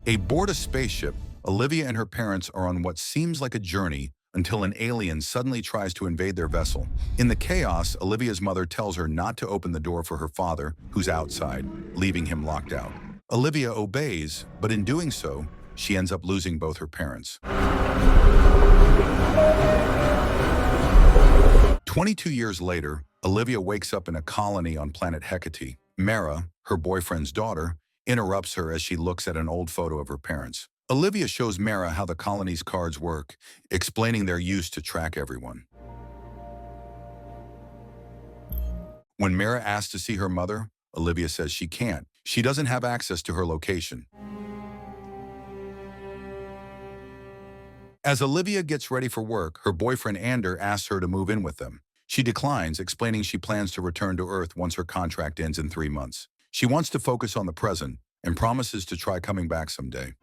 Aboard a spaceship, Olivia and her parents are on what seems like a journey until an alien suddenly tries to invade their vessel. In the chaos, Olivia's mother tells her not to open the door for her father, who's outside, leaving him locked out. Olivia obeys, but in doing so, she ends up losing both her parents. 22 years later, Olivia wakes up in a colony on planet Hecate. Mara, her boyfriend's daughter, interrupts her as she looks at an old photo of her parents. Olivia shows Mara how the colony's cards work, explaining their use to track everyone. When Mara asks to see her mother, Olivia says she can't. She doesn't have access to her location. As Olivia gets ready for work, her boyfriend Ander asks her to move in with them. She declines, explaining she plans to return to Earth once her contract ends in 3 months. She wants to focus on the present and promises to try coming back someday.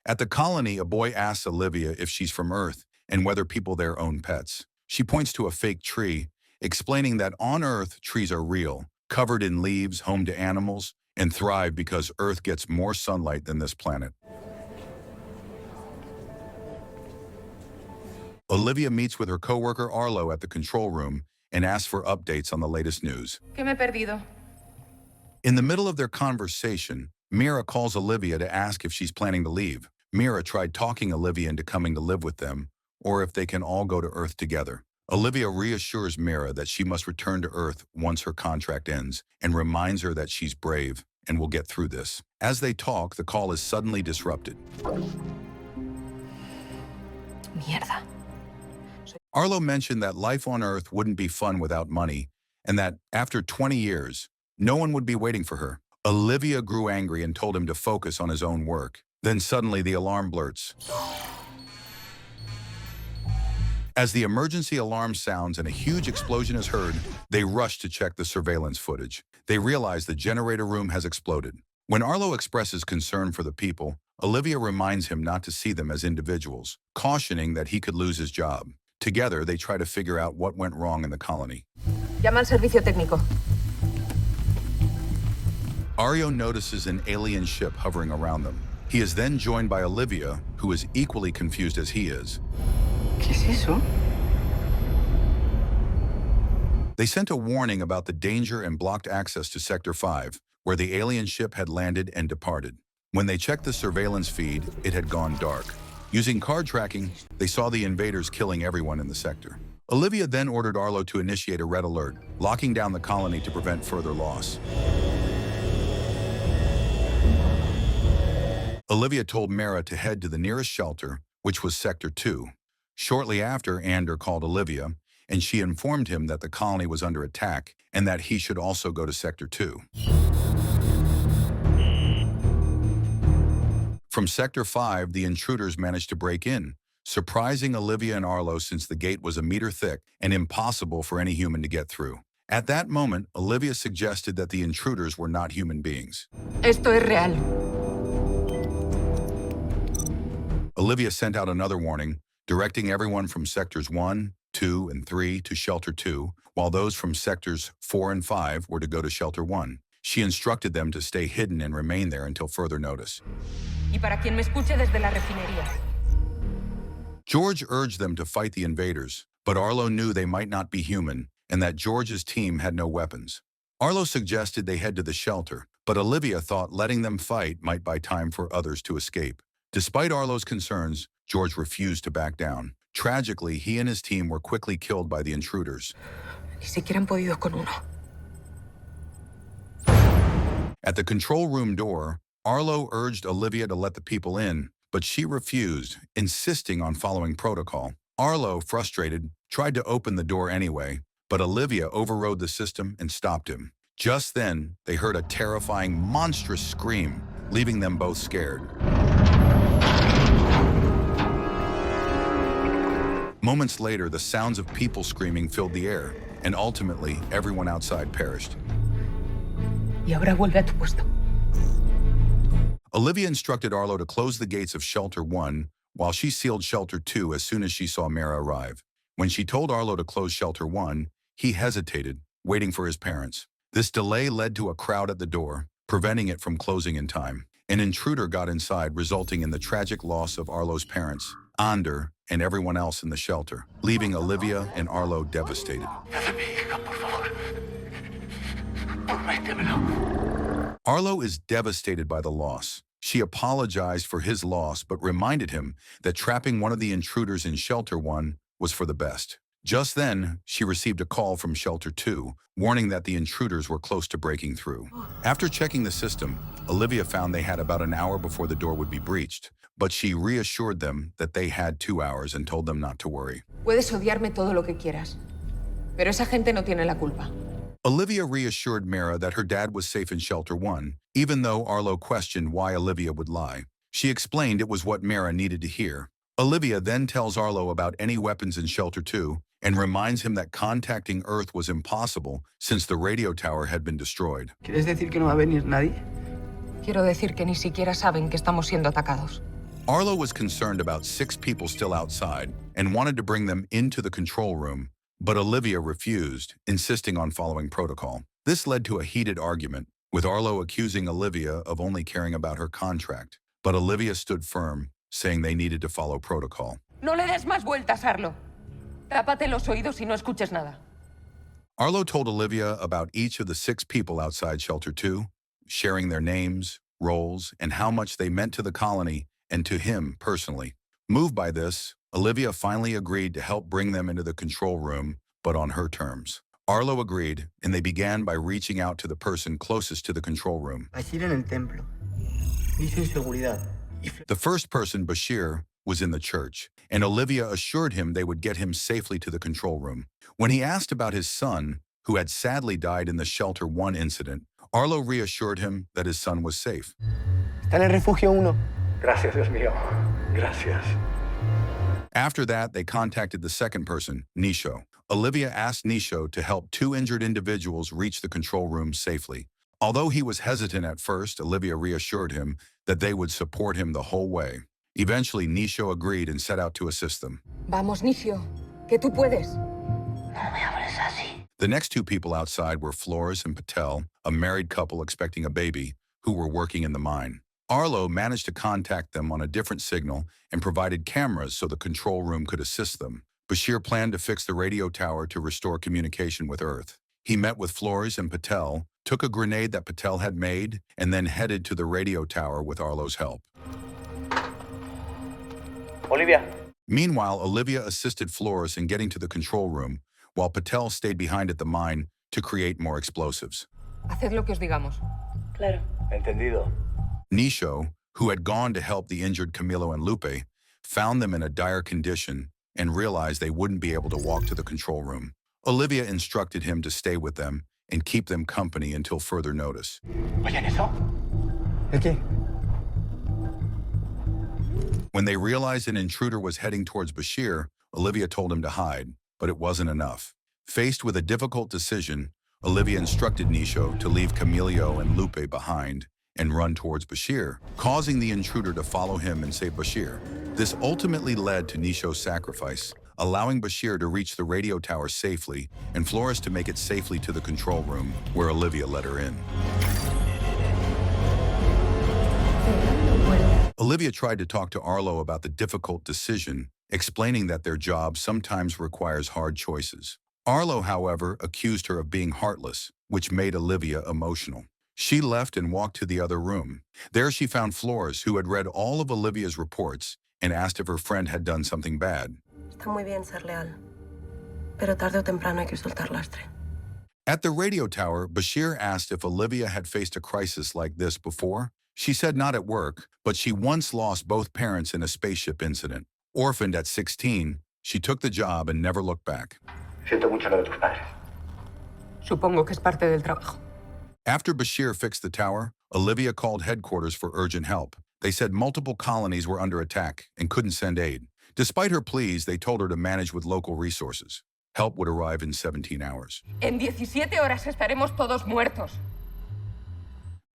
At the colony, a boy asks Olivia if she's from Earth and whether people there own pets. She points to a fake tree, explaining that on Earth, trees are real, covered in leaves, home to animals, and thrive because Earth gets more sunlight than this planet. Olivia meets with her coworker Arlo at the control room and asks for updates on the latest news. ¿Qué me he perdido? In the middle of their conversation, Mira calls Olivia to ask if she's planning to leave. Mira tried talking Olivia into coming to live with them, or if they can all go to Earth together. Olivia reassures Mira that she must return to Earth once her contract ends, and reminds her that she's brave and will get through this. As they talk, the call is suddenly disrupted. Mierda. Arlo mentioned that life on Earth wouldn't be fun without money, and that after 20 years, no one would be waiting for her. Olivia grew angry and told him to focus on his own work. Then suddenly the alarm blurts. As the emergency alarm sounds and a huge explosion is heard, they rush to check the surveillance footage. They realize the generator room has exploded. When Arlo expresses concern for the people, Olivia reminds him not to see them as individuals, cautioning that he could lose his job. Together, they try to figure out what went wrong in the colony. Llama al servicio técnico. Ario notices an alien ship hovering around them. He is then joined by Olivia, who is equally confused as he is. ¿Qué es eso? They sent a warning about the danger and blocked access to Sector 5, where the alien ship had landed and departed. When they checked the surveillance feed, it had gone dark. Using card tracking, they saw the invaders killing everyone in the sector. Olivia then ordered Arlo to initiate a red alert, locking down the colony to prevent further loss. Olivia told Mara to head to the nearest shelter, which was Sector 2. Shortly after, Ander called Olivia, and she informed him that the colony was under attack and that he should also go to Sector 2. From Sector 5, the intruders managed to break in, surprising Olivia and Arlo since the gate was a meter thick and impossible for any human to get through. At that moment, Olivia suggested that the intruders were not human beings. Esto es real. Olivia sent out another warning, directing everyone from Sectors 1, 2, and 3 to Shelter 2, while those from Sectors 4 and 5 were to go to Shelter 1. She instructed them to stay hidden and remain there until further notice. Y para quien me escuche desde la refinería. George urged them to fight the invaders, but Arlo knew they might not be human and that George's team had no weapons. Arlo suggested they head to the shelter, but Olivia thought letting them fight might buy time for others to escape. Despite Arlo's concerns, George refused to back down. Tragically, he and his team were quickly killed by the intruders. Ni siquiera han podido con uno. At the control room door, Arlo urged Olivia to let the people in, but she refused, insisting on following protocol. Arlo, frustrated, tried to open the door anyway, but Olivia overrode the system and stopped him. Just then, they heard a terrifying, monstrous scream, leaving them both scared. Moments later, the sounds of people screaming filled the air, and ultimately, everyone outside perished. Y ahora vuelve a tu puesto. Olivia instructed Arlo to close the gates of Shelter 1, while she sealed Shelter 2 as soon as she saw Mara arrive. When she told Arlo to close Shelter 1, he hesitated, waiting for his parents. This delay led to a crowd at the door, preventing it from closing in time. An intruder got inside, resulting in the tragic loss of Arlo's parents, Ander, and everyone else in the shelter, leaving Olivia and Arlo devastated. Arlo is devastated by the loss. She apologized for his loss but reminded him that trapping one of the intruders in Shelter 1 was for the best. Just then, she received a call from Shelter 2, warning that the intruders were close to breaking through. After checking the system, Olivia found they had about an hour before the door would be breached, but she reassured them that they had 2 hours and told them not to worry. Puedes odiarme todo lo que quieras, pero esa gente no tiene la culpa. Olivia reassured Mara that her dad was safe in Shelter 1, even though Arlo questioned why Olivia would lie. She explained it was what Mara needed to hear. Olivia then tells Arlo about any weapons in Shelter 2 and reminds him that contacting Earth was impossible since the radio tower had been destroyed. ¿Quieres decir que no va a venir nadie? Quiero decir que ni siquiera saben que estamos siendo atacados. Arlo was concerned about 6 people still outside and wanted to bring them into the control room, but Olivia refused, insisting on following protocol. This led to a heated argument, with Arlo accusing Olivia of only caring about her contract. But Olivia stood firm, saying they needed to follow protocol. No le des más vueltas, Arlo. Tápate los oídos y no escuches nada. Arlo told Olivia about each of the 6 people outside Shelter 2, sharing their names, roles, and how much they meant to the colony and to him personally. Moved by this, Olivia finally agreed to help bring them into the control room, but on her terms. Arlo agreed, and they began by reaching out to the person closest to the control room. Bashir en el templo. Dice seguridad. The first person, Bashir, was in the church, and Olivia assured him they would get him safely to the control room. When he asked about his son, who had sadly died in the Shelter 1 incident, Arlo reassured him that his son was safe. Está en el refugio 1. Gracias, Dios mío. Gracias. After that, they contacted the second person, Nisho. Olivia asked Nisho to help 2 injured individuals reach the control room safely. Although he was hesitant at first, Olivia reassured him that they would support him the whole way. Eventually, Nisho agreed and set out to assist them. Vamos, Nisio, que tú puedes. The next 2 people outside were Flores and Patel, a married couple expecting a baby, who were working in the mine. Arlo managed to contact them on a different signal and provided cameras so the control room could assist them. Bashir planned to fix the radio tower to restore communication with Earth. He met with Flores and Patel, took a grenade that Patel had made, and then headed to the radio tower with Arlo's help. Olivia. Meanwhile, Olivia assisted Flores in getting to the control room, while Patel stayed behind at the mine to create more explosives. Haced lo que os digamos. Claro. Entendido. Nisho, who had gone to help the injured Camilo and Lupe, found them in a dire condition and realized they wouldn't be able to walk to the control room. Olivia instructed him to stay with them and keep them company until further notice. ¿Oyen eso? ¿El qué? When they realized an intruder was heading towards Bashir, Olivia told him to hide, but it wasn't enough. Faced with a difficult decision, Olivia instructed Nisho to leave Camilo and Lupe behind and run towards Bashir, causing the intruder to follow him and save Bashir. This ultimately led to Nisho's sacrifice, allowing Bashir to reach the radio tower safely and Flores to make it safely to the control room, where Olivia let her in. Olivia tried to talk to Arlo about the difficult decision, explaining that their job sometimes requires hard choices. Arlo, however, accused her of being heartless, which made Olivia emotional. She left and walked to the other room. There she found Flores, who had read all of Olivia's reports and asked if her friend had done something bad. Está muy bien ser leal, pero tarde o temprano hay que soltar lastre. At the radio tower, Bashir asked if Olivia had faced a crisis like this before. She said not at work, but she once lost both parents in a spaceship incident. Orphaned at 16, she took the job and never looked back. Siento mucho lo de tus padres. Supongo que es parte del trabajo. After Bashir fixed the tower, Olivia called headquarters for urgent help. They said multiple colonies were under attack and couldn't send aid. Despite her pleas, they told her to manage with local resources. Help would arrive in 17 hours. En 17 horas estaremos todos muertos.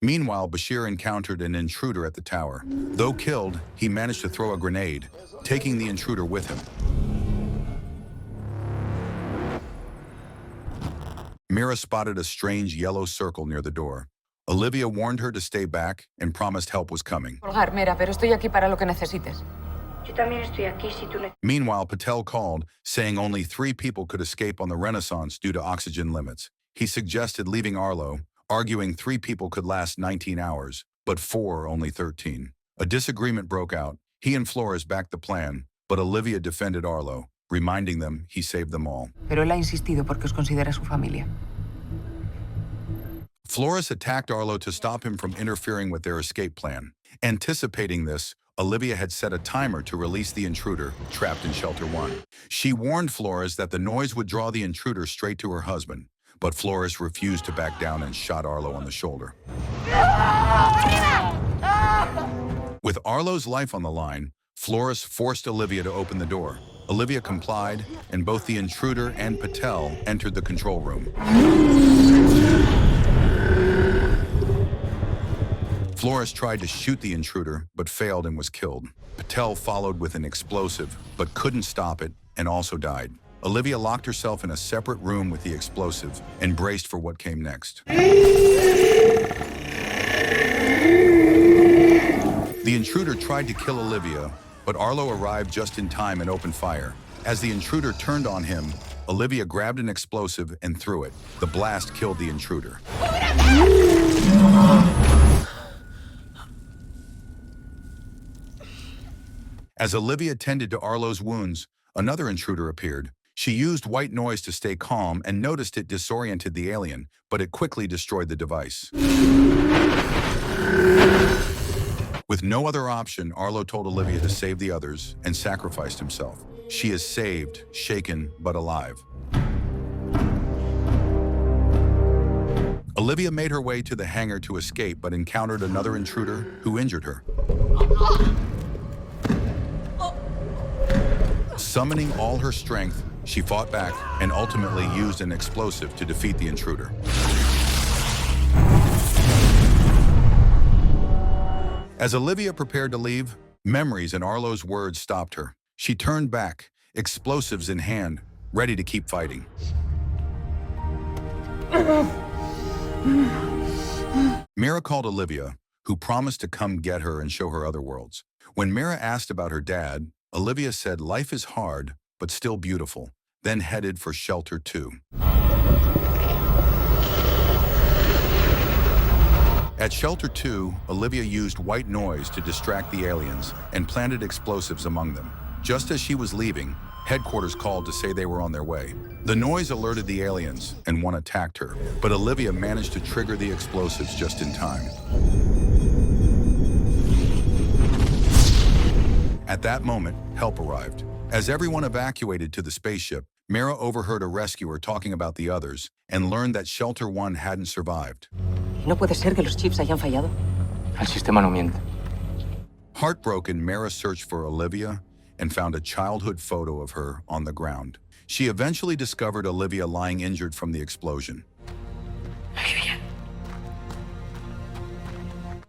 Meanwhile, Bashir encountered an intruder at the tower. Though killed, he managed to throw a grenade, taking the intruder with him. Mira spotted a strange yellow circle near the door. Olivia warned her to stay back and promised help was coming. Colgar, Mira, pero estoy aquí para lo que necesites. Yo también estoy aquí si tú Meanwhile, Patel called, saying only 3 people could escape on the Renaissance due to oxygen limits. He suggested leaving Arlo, arguing 3 people could last 19 hours, but 4 only 13. A disagreement broke out. He and Flores backed the plan, but Olivia defended Arlo, reminding them he saved them all. Pero él ha insistido porque os considera su familia. Flores attacked Arlo to stop him from interfering with their escape plan. Anticipating this, Olivia had set a timer to release the intruder trapped in Shelter 1. She warned Flores that the noise would draw the intruder straight to her husband, but Flores refused to back down and shot Arlo on the shoulder. With Arlo's life on the line, Flores forced Olivia to open the door. Olivia complied, and both the intruder and Patel entered the control room. Flores tried to shoot the intruder, but failed and was killed. Patel followed with an explosive, but couldn't stop it, and also died. Olivia locked herself in a separate room with the explosive and braced for what came next. The intruder tried to kill Olivia, but Arlo arrived just in time and opened fire. As the intruder turned on him, Olivia grabbed an explosive and threw it. The blast killed the intruder. As Olivia tended to Arlo's wounds, another intruder appeared. She used white noise to stay calm and noticed it disoriented the alien, but it quickly destroyed the device. With no other option, Arlo told Olivia to save the others and sacrificed himself. She is saved, shaken, but alive. Olivia made her way to the hangar to escape, but encountered another intruder who injured her. Summoning all her strength, she fought back and ultimately used an explosive to defeat the intruder. As Olivia prepared to leave, memories and Arlo's words stopped her. She turned back, explosives in hand, ready to keep fighting. Mira called Olivia, who promised to come get her and show her other worlds. When Mira asked about her dad, Olivia said life is hard, but still beautiful, then headed for Shelter 2. At Shelter 2, Olivia used white noise to distract the aliens and planted explosives among them. Just as she was leaving, headquarters called to say they were on their way. The noise alerted the aliens, and one attacked her, but Olivia managed to trigger the explosives just in time. At that moment, help arrived. As everyone evacuated to the spaceship, Mira overheard a rescuer talking about the others and learned that Shelter 1 hadn't survived. No puede ser que los chips hayan fallado. El sistema no miente. Heartbroken, Mira searched for Olivia and found a childhood photo of her on the ground. She eventually discovered Olivia lying injured from the explosion. Olivia.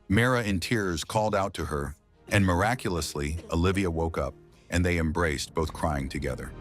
Mira, in tears, called out to her, and miraculously, Olivia woke up, and they embraced, both crying together.